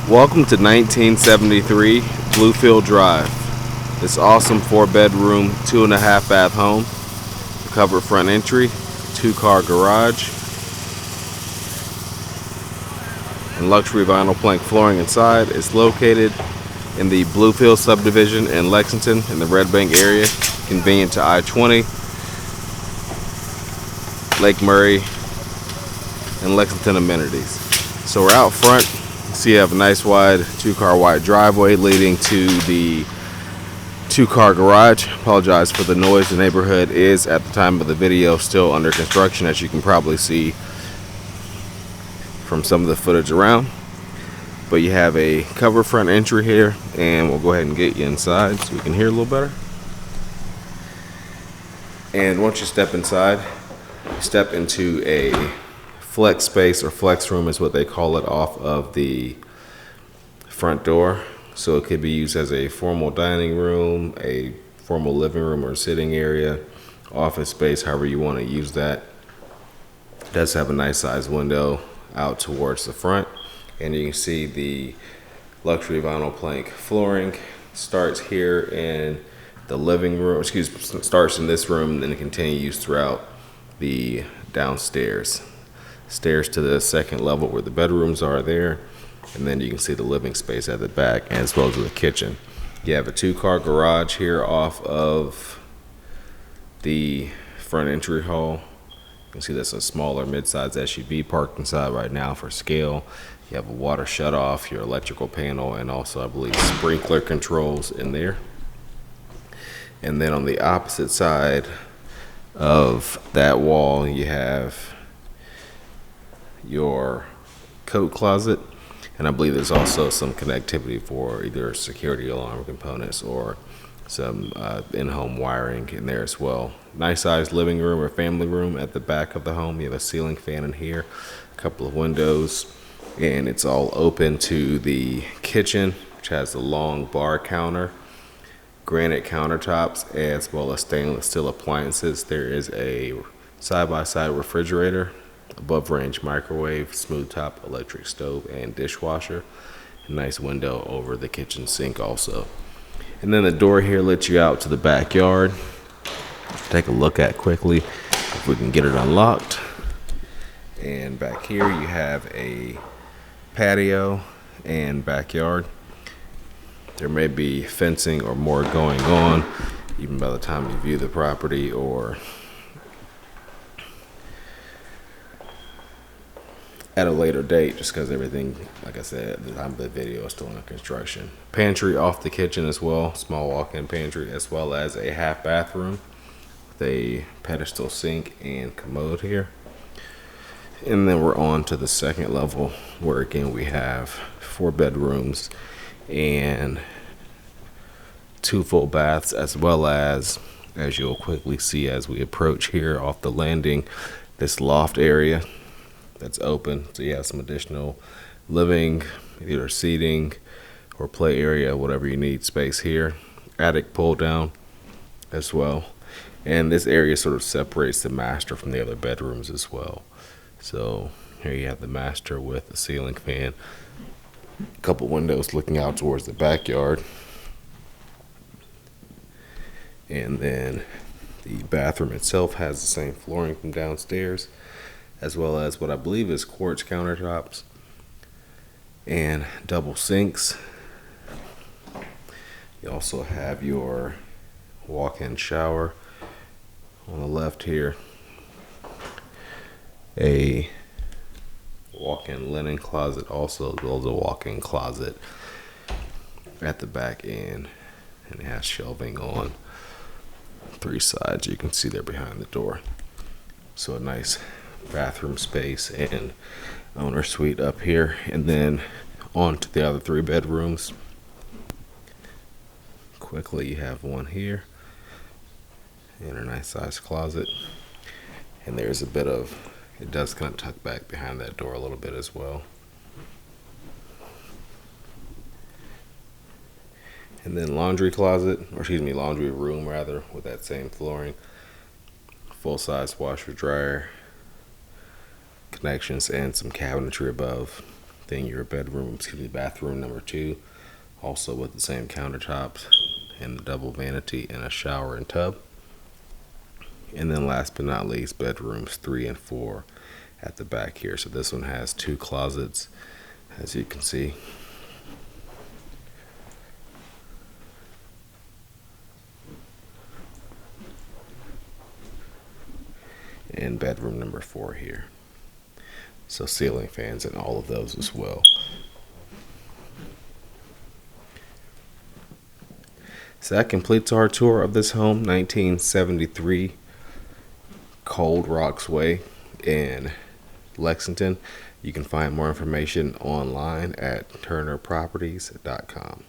Welcome to 1973 Bluefield Drive. This awesome 4-bedroom, 2.5 bath home, covered front entry, 2-car garage, and luxury vinyl plank flooring inside. Is located in the Bluefield subdivision in Lexington in the Red Bank area, convenient to I-20, Lake Murray, and Lexington amenities. So we're out front. So you have a nice wide 2-car wide driveway leading to the 2-car garage. Apologize for the noise. The neighborhood is, at the time of the video, still under construction, as you can probably see from some of the footage around. But you have a covered front entry here, and we'll go ahead and get you inside so we can hear a little better. And once you step inside, you step into a flex space, or flex room is what they call it, off of the front door. So it could be used as a formal dining room, a formal living room or sitting area, office space, however you want to use that. It does have a nice sized window out towards the front, and you can see the luxury vinyl plank flooring starts here in the living room, starts in this room, and then it continues throughout the downstairs. Stairs to the second level where the bedrooms are there, and then you can see the living space at the back, as well as the kitchen. You have a 2-car garage here off of the front entry hall. You can see that's a smaller mid-size SUV parked inside right now for scale. You have a water shutoff, your electrical panel, and also, I believe, sprinkler controls in there. And then on the opposite side of that wall, you have your coat closet, and I believe there's also some connectivity for either security alarm components or some in-home wiring in there as well. Nice sized living room or family room at the back of the home. You have a ceiling fan in here, a couple of windows, and it's all open to the kitchen, which has a long bar counter, granite countertops, as well as stainless steel appliances. There is a side-by-side refrigerator, above range microwave, smooth top electric stove, and dishwasher. A nice window over the kitchen sink also. And then the door here lets you out to the backyard. Take a look at quickly if we can get it unlocked. And back here you have a patio and backyard. There may be fencing or more going on even by the time you view the property, or at a later date, just because everything, like I said, at the time of the video, is still under construction. Pantry off the kitchen as well, small walk-in pantry, as well as a half bathroom with a pedestal sink and commode here. And then we're on to the second level, where again we have 4 bedrooms and 2 full baths, as well as you'll quickly see as we approach here off the landing, this loft area that's open. So you have some additional living, either seating or play area, whatever you need space here. Attic pull down as well. And this area sort of separates the master from the other bedrooms as well. So here you have the master with a ceiling fan, a couple windows looking out towards the backyard. And then the bathroom itself has the same flooring from downstairs, as well as what I believe is quartz countertops and double sinks. You also have your walk-in shower on the left here, a walk-in linen closet also, as well as a walk-in closet at the back end, and it has shelving on 3 sides. You can see there behind the door. So a nice bathroom space and owner suite up here, and then on to the other 3 bedrooms. Quickly, you have one here and a nice sized closet, and there's a bit of, it does kind of tuck back behind that door a little bit as well. And then laundry closet, or excuse me, laundry room rather, with that same flooring, full size washer dryer connections, and some cabinetry above Then your bathroom number 2, also with the same countertops and the double vanity and a shower and tub. And then last but not least, bedrooms 3 and 4 at the back here. So this one has 2 closets, as you can see. And bedroom number 4 here. So ceiling fans in all of those as well. So that completes our tour of this home, 1973 Cold Rocks Way in Lexington. You can find more information online at turnerproperties.com.